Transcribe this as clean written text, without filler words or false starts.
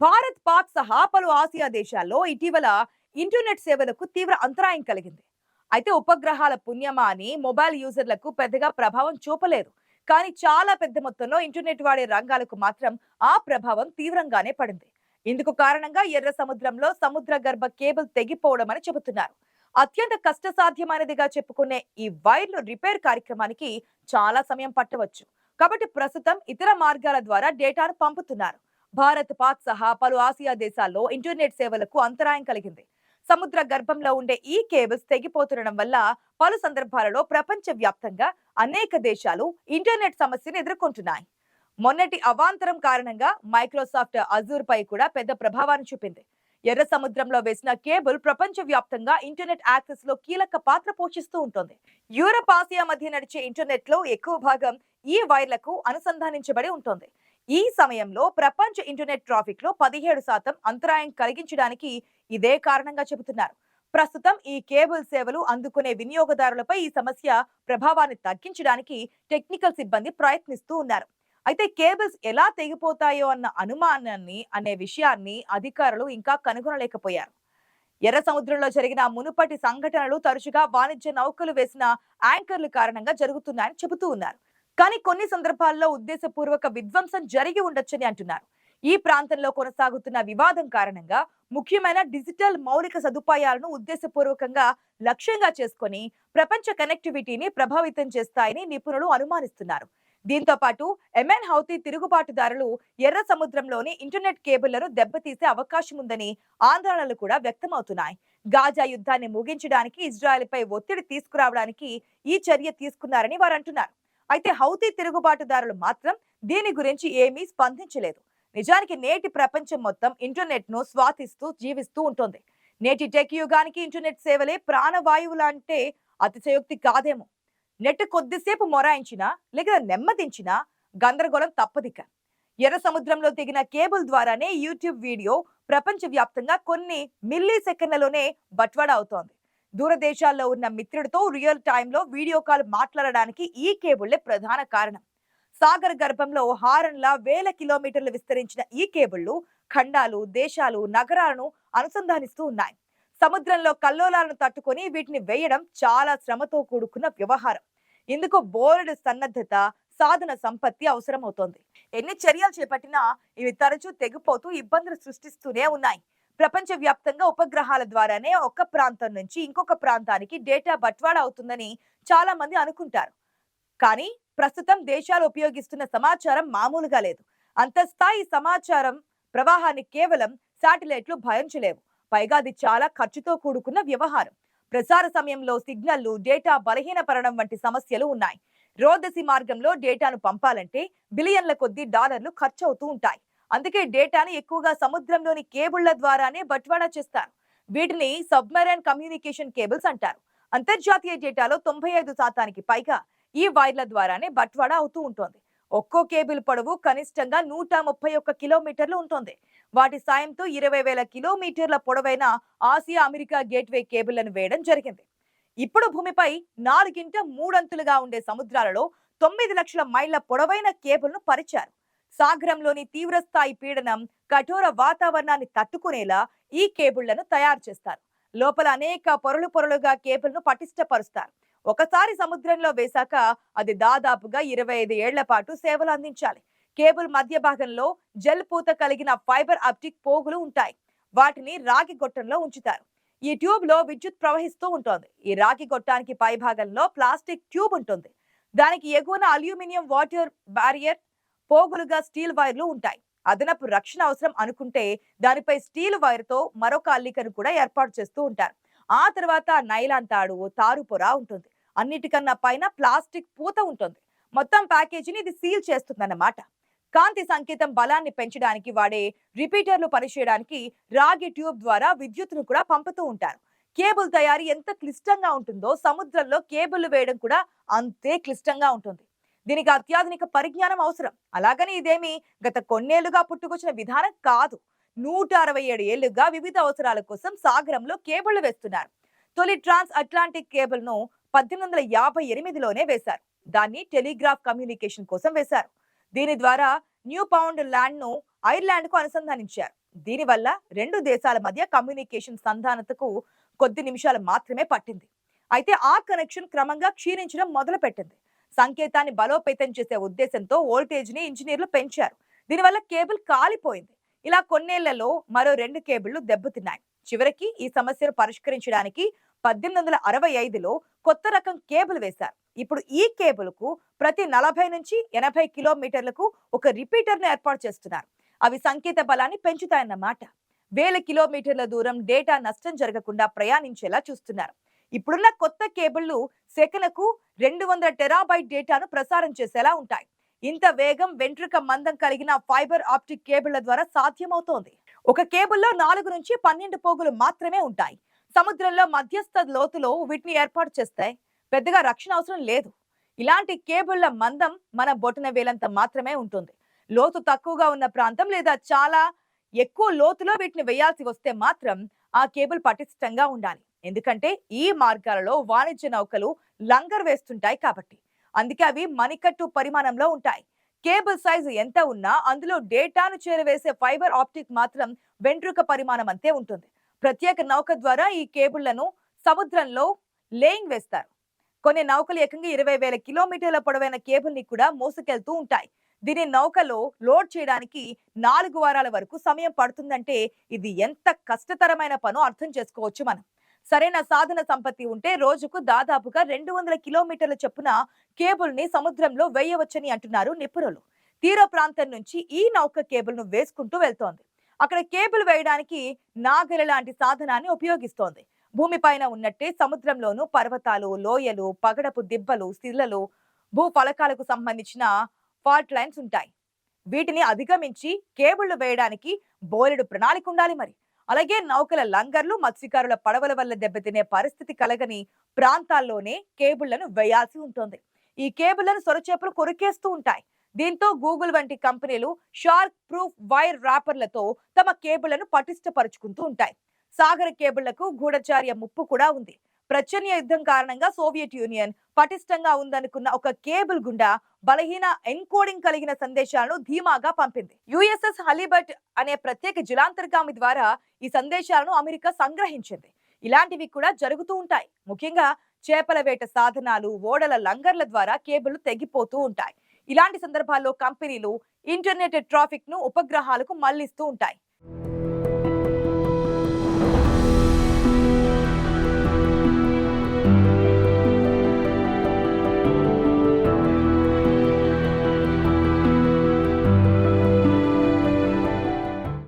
భారత్, పాక్ సహా పలు ఆసియా దేశాల్లో ఇటీవల ఇంటర్నెట్ సేవలకు తీవ్ర అంతరాయం కలిగింది. అయితే ఉపగ్రహాల పుణ్యమా అని మొబైల్ యూజర్లకు పెద్దగా ప్రభావం చూపలేదు. కానీ చాలా పెద్ద మొత్తంలో ఇంటర్నెట్ వాడే రంగాలకు మాత్రం ఆ ప్రభావం తీవ్రంగానే పడింది. ఇందుకు కారణంగా ఎర్ర సముద్రంలో సముద్ర గర్భ కేబుల్ తెగిపోవడం అని చెబుతున్నారు. అత్యంత కష్టసాధ్యమైనదిగా చెప్పుకునే ఈ వైర్లు రిపేర్ కార్యక్రమానికి చాలా సమయం పట్టవచ్చు. కాబట్టి ప్రస్తుతం ఇతర మార్గాల ద్వారా డేటాను పంపుతున్నారు. భారత్, పాక్ సహా పలు ఆసియా దేశాల్లో ఇంటర్నెట్ సేవలకు అంతరాయం కలిగింది. సముద్ర గర్భంలో ఉండే ఈ కేబుల్స్ తెగిపోతుండడం వల్ల పలు సందర్భాలలో ప్రపంచ వ్యాప్తంగా అనేక దేశాలు ఇంటర్నెట్ సమస్యను ఎదుర్కొంటున్నాయి. మొన్నటి అవాంతరం కారణంగా మైక్రోసాఫ్ట్ అజూర్ పై కూడా పెద్ద ప్రభావాన్ని చూపింది. ఎర్ర సముద్రంలో వేసిన కేబుల్ ప్రపంచ వ్యాప్తంగా ఇంటర్నెట్ యాక్సెస్ లో కీలక పాత్ర పోషిస్తూ ఉంటుంది. యూరప్, ఆసియా మధ్య నడిచే ఇంటర్నెట్ లో ఎక్కువ భాగం ఈ వైర్లకు అనుసంధానించబడి ఉంటుంది. ఈ సమయంలో ప్రపంచ ఇంటర్నెట్ ట్రాఫిక్ లో 17% అంతరాయం కలిగించడానికి ఇదే కారణంగా చెబుతున్నారు. ప్రస్తుతం ఈ కేబుల్ సేవలు అందుకునే వినియోగదారులపై ఈ సమస్య ప్రభావాన్ని తగ్గించడానికి టెక్నికల్ సిబ్బంది ప్రయత్నిస్తూ ఉన్నారు. అయితే కేబుల్స్ ఎలా తెగిపోతాయో అన్న అనుమానాన్ని అనే విషయాన్ని అధికారులు ఇంకా కనుగొనలేకపోయారు. ఎర్ర సముద్రంలో జరిగిన మునుపటి సంఘటనలు తరచుగా వాణిజ్య నౌకలు వేసిన యాంకర్ల కారణంగా జరుగుతున్నాయని చెబుతూ ఉన్నారు. కానీ కొన్ని సందర్భాల్లో ఉద్దేశపూర్వక విధ్వంసం జరిగి ఉండొచ్చని అంటున్నారు. ఈ ప్రాంతంలో కొనసాగుతున్న వివాదం కారణంగా ముఖ్యమైన డిజిటల్ మౌలిక సదుపాయాలను ఉద్దేశపూర్వకంగా లక్ష్యంగా చేసుకొని ప్రపంచ కనెక్టివిటీని ప్రభావితం చేస్తాయని నిపుణులు అనుమానిస్తున్నారు. దీంతో పాటు ఎమెన్ హౌతీ తిరుగుబాటుదారులు ఎర్ర సముద్రంలోని ఇంటర్నెట్ కేబుళ్లను దెబ్బతీసే అవకాశం ఉందని ఆందోళనలు కూడా వ్యక్తమవుతున్నాయి. గాజా యుద్ధాన్ని ముగించడానికి ఇజ్రాయెల్పై ఒత్తిడి తీసుకురావడానికి ఈ చర్య తీసుకున్నారని వారు అంటున్నారు. అయితే హౌతీ తిరుగుబాటుదారులు మాత్రం దీని గురించి ఏమీ స్పందించలేదు. నిజానికి నేటి ప్రపంచం మొత్తం ఇంటర్నెట్ ను స్వాతిస్తూ జీవిస్తూ ఉంటుంది. నేటి టెక్ యుగానికి ఇంటర్నెట్ సేవలే ప్రాణవాయువులంటే అతిశయోక్తి కాదేమో. నెట్ కొద్దిసేపు మొరాయించినా లేక నెమ్మదించినా గందరగోళం తప్పదిక. ఎర్ర సముద్రంలో తెగిన కేబుల్ ద్వారానే యూట్యూబ్ వీడియో ప్రపంచ వ్యాప్తంగా కొన్ని మిల్లీ సెకండ్లలోనే బట్వాడా అవుతోంది. దూరదేశాల్లో ఉన్న మిత్రుడితో రియల్ టైంలో వీడియో కాల్ మాట్లాడడానికి ఈ కేబుళ్లే ప్రధాన కారణం. సాగర్ గర్భంలో హారన్లా వేల కిలోమీటర్లు విస్తరించిన ఈ కేబుళ్లు ఖండాలు, దేశాలు, నగరాలను అనుసంధానిస్తూ ఉన్నాయి. సముద్రంలో కల్లోలాలను తట్టుకొని వీటిని వేయడం చాలా శ్రమతో కూడుకున్న వ్యవహారం. ఇందుకు బోర్డు సన్నద్ధత, సాధన సంపత్తి అవసరమవుతోంది. ఎన్ని చర్యలు చేపట్టినా ఇవి తరచూ తెగిపోతూ ఇబ్బందులు సృష్టిస్తూనే ఉన్నాయి. ప్రపంచ వ్యాప్తంగా ఉపగ్రహాల ద్వారానే ఒక ప్రాంతం నుంచి ఇంకొక ప్రాంతానికి డేటా బట్వాడా అవుతుందని చాలా మంది అనుకుంటారు. కానీ ప్రస్తుతం దేశాలు ఉపయోగిస్తున్న సమాచారం మామూలుగా లేదు. అంతస్థాయి సమాచారం ప్రవాహాన్ని కేవలం శాటిలైట్లు భరించలేవు. పైగా అది చాలా ఖర్చుతో కూడుకున్న వ్యవహారం. ప్రసార సమయంలో సిగ్నల్లు, డేటా బలహీనపడడం వంటి సమస్యలు ఉన్నాయి. రోదసి మార్గంలో డేటాను పంపాలంటే బిలియన్ల కొద్ది డాలర్లు ఖర్చు అవుతూ ఉంటాయి. అందుకే డేటాను ఎక్కువగా సముద్రంలోని కేబుళ్ల ద్వారానే బట్వాడా చేస్తారు. వీటిని సబ్మెరైన్ కమ్యూనికేషన్ కేబుల్స్ అంటారు. అంతర్జాతీయ డేటాలో 95% పైగా ఈ వైర్ల ద్వారానే బట్వాడా అవుతూ ఉంటుంది. ఒక్కో కేబుల్ పొడవు కనిష్టంగా 131 కిలోమీటర్లు ఉంటుంది. వాటి సాయంతో 20,000 కిలోమీటర్ల పొడవైన ఆసియా అమెరికా గేట్వే కేబుల్లను వేయడం జరిగింది. ఇప్పుడు భూమిపై 4 ఉండే సముద్రాలలో 9 లక్షల మైళ్ల పొడవైన కేబుల్ను పరిచారు. సాగరంలోని తీవ్రస్థాయి పీడనం, కఠోర వాతావరణాన్ని తట్టుకునేలా ఈ కేబుళ్లను తయారు చేస్తారు. లోపల అనేక పొరలు పొరలుగా కేబుల్ను పటిష్టపరుస్తారు. ఒకసారి సముద్రంలో వేశాక అది దాదాపుగా 25 ఏళ్ల పాటు సేవలు అందించాలి. కేబుల్ మధ్య భాగంలో జెల్ పూత కలిగిన ఫైబర్ ఆప్టిక్ పోగులు ఉంటాయి. వాటిని రాగి గొట్టంలో ఉంచుతారు. ఈ ట్యూబ్ లో విద్యుత్ ప్రవహిస్తూ ఉంటుంది. ఈ రాగి గొట్టానికి పై భాగంలో ప్లాస్టిక్ ట్యూబ్ ఉంటుంది. దానికి ఎగువన అల్యూమినియం వాటర్ బ్యారియర్ పోగులుగా స్టీల్ వైర్లు ఉంటాయి. అదనపు రక్షణ అవసరం అనుకుంటే దానిపై స్టీల్ వైర్ తో మరొక అల్లికను కూడా ఏర్పాటు చేస్తూ ఉంటారు. ఆ తర్వాత నైలాన్ తాడు, తారు పొర ఉంటుంది. అన్నిటికన్నా పైన ప్లాస్టిక్ పూత ఉంటుంది. మొత్తం ప్యాకేజీని ఇది సీల్ చేస్తుందన్నమాట. కాంతి సంకేతం బలాన్ని పెంచడానికి వాడే రిపీటర్లు పనిచేయడానికి రాగి ట్యూబ్ ద్వారా విద్యుత్తును కూడా పంపుతూ ఉంటారు. కేబుల్ తయారీ ఎంత క్లిష్టంగా ఉంటుందో సముద్రంలో కేబుల్ వేయడం కూడా అంతే క్లిష్టంగా ఉంటుంది. దీనికి అత్యాధునిక పరిజ్ఞానం అవసరం. అలాగని ఇదేమి గత కొన్నేళ్లుగా పుట్టుకొచ్చిన విధానం కాదు. 167 ఏళ్లుగా వివిధ అవసరాల కోసం సాగరంలో కేబుళ్లు వేస్తున్నారు. తొలి ట్రాన్స్ అట్లాంటిక్ కేబుల్ ను 1858లోనే వేశారు. దాన్ని టెలిగ్రాఫ్ కమ్యూనికేషన్ కోసం వేశారు. దీని ద్వారా న్యూ పౌండ్ ల్యాండ్ ను ఐర్లాండ్ కు అనుసంధానించారు. దీనివల్ల రెండు దేశాల మధ్య కమ్యూనికేషన్ సంధానతకు కొద్ది నిమిషాలు మాత్రమే పట్టింది. అయితే ఆ కనెక్షన్ క్రమంగా క్షీణించడం మొదలుపెట్టింది. సంకేతాన్ని బలోపేతం చేసే ఉద్దేశంతో వోల్టేజ్ ని ఇంజనీర్లు పెంచారు. దీనివల్ల కేబుల్ కాలిపోయింది. ఇలా కొన్నేళ్లలో మరో రెండు కేబుళ్లు దెబ్బతిన్నాయి. చివరికి ఈ సమస్యను పరిష్కరించడానికి 1865లో కొత్త రకం కేబుల్ వేశారు. ఇప్పుడు ఈ కేబుల్ కు ప్రతి 40 నుంచి 80 కిలోమీటర్లకు ఒక రిపీటర్ ను ఏర్పాటు చేస్తున్నారు. అవి సంకేత బలాన్ని పెంచుతాయన్నమాట. వేల కిలోమీటర్ల దూరం డేటా నష్టం జరగకుండా ప్రయాణించేలా చూస్తున్నారు. ఇప్పుడున్న కొత్త కేబుళ్లు సెకనుకు 200 టెరాబైట్ డేటాను ప్రసారం చేసేలా ఉంటాయి. ఇంత వేగం వెంట్రుక మందం కలిగిన ఫైబర్ ఆప్టిక్ కేబుళ్ల ద్వారా సాధ్యమవుతోంది. ఒక కేబుల్లో 4 నుంచి 12 పోగులు మాత్రమే ఉంటాయి. సముద్రంలో మధ్యస్థ లోతులో వీటిని ఏర్పాటు చేస్తాయి. పెద్దగా రక్షణ అవసరం లేదు. ఇలాంటి కేబుళ్ల మందం మన బొటన వేలంత మాత్రమే ఉంటుంది. లోతు తక్కువగా ఉన్న ప్రాంతం లేదా చాలా ఎక్కువ లోతులో వీటిని వేయాల్సి వస్తే మాత్రం ఆ కేబుల్ పటిష్టంగా ఉండాలి. ఎందుకంటే ఈ మార్గాలలో వాణిజ్య నౌకలు లంగర్ వేస్తుంటాయి కాబట్టి. అందుకే అవి మణికట్టు పరిమాణంలో ఉంటాయి. కేబుల్ సైజు ఎంత ఉన్నా అందులో డేటాను చేరవేసే ఫైబర్ ఆప్టిక్ మాత్రం వెంట్రుక పరిమాణం అంతే ఉంటుంది. ప్రత్యేక నౌక ద్వారా ఈ కేబుళ్లను సముద్రంలో లేయింగ్ వేస్తారు. కొన్ని నౌకలు ఏకంగా 20,000 కిలోమీటర్ల పొడవైన కేబుల్ ని కూడా మోసుకెళ్తూ ఉంటాయి. దీని నౌకలో లోడ్ చేయడానికి 4 వారాల వరకు సమయం పడుతుందంటే ఇది ఎంత కష్టతరమైన పనో అర్థం చేసుకోవచ్చు మనం. సరైన సాధన సంపత్తి ఉంటే రోజుకు దాదాపుగా 200 కిలోమీటర్ల చొప్పున కేబుల్ ని సముద్రంలో వేయవచ్చని అంటున్నారు నిపుణులు. తీర ప్రాంతం నుంచి ఈ నౌక కేబుల్ ను వేసుకుంటూ వెళ్తోంది. అక్కడ కేబుల్ వేయడానికి నాగలి లాంటి సాధనాన్ని ఉపయోగిస్తోంది. భూమిపైన ఉన్నట్టే సముద్రంలోనూ పర్వతాలు, లోయలు, పగడపు దిబ్బలు, శిలలు, భూ ఫలకాలకు సంబంధించిన ఫాల్ట్ లైన్స్ ఉంటాయి. వీటిని అధిగమించి కేబుళ్లు వేయడానికి బోలెడు ప్రణాళిక ఉండాలి మరి. అలాగే నౌకల లంగర్లు, మత్స్యకారుల పడవల వల్ల దెబ్బతినే పరిస్థితి కలగని ప్రాంతాల్లోనే కేబుళ్లను వేయాల్సి ఉంటుంది. ఈ కేబుళ్లను సొరచేపలు కొరికేస్తూ ఉంటాయి. దీంతో గూగుల్ వంటి కంపెనీలు షార్క్ ప్రూఫ్ వైర్ ర్యాపర్లతో తమ కేబుళ్లను పటిష్టపరుచుకుంటూ ఉంటాయి. సాగర కేబుళ్లకు గూఢచార్య ముప్పు కూడా ఉంది. ప్రచ్ఛన్న యుద్ధం కారణంగా సోవియట్ యూనియన్ పటిష్టంగా ఉందనుకున్న ఒక కేబుల్ గుండా బలహీన ఎన్కోడింగ్ కలిగిన సందేశాలను ధీమాగా పంపింది. యుఎస్ఎస్ హలిబర్ట్ అనే ప్రత్యేక జలాంతర్గామి ద్వారా ఈ సందేశాలను అమెరికా సంగ్రహించింది. ఇలాంటివి కూడా జరుగుతూ ఉంటాయి. ముఖ్యంగా చేపల వేట సాధనాలు, ఓడల లంగర్ల ద్వారా కేబుళ్లు తెగిపోతూ ఉంటాయి. ఇలాంటి సందర్భాల్లో కంపెనీలు ఇంటర్నెట్ ట్రాఫిక్ ను ఉపగ్రహాలకు మళ్లిస్తూ ఉంటాయి.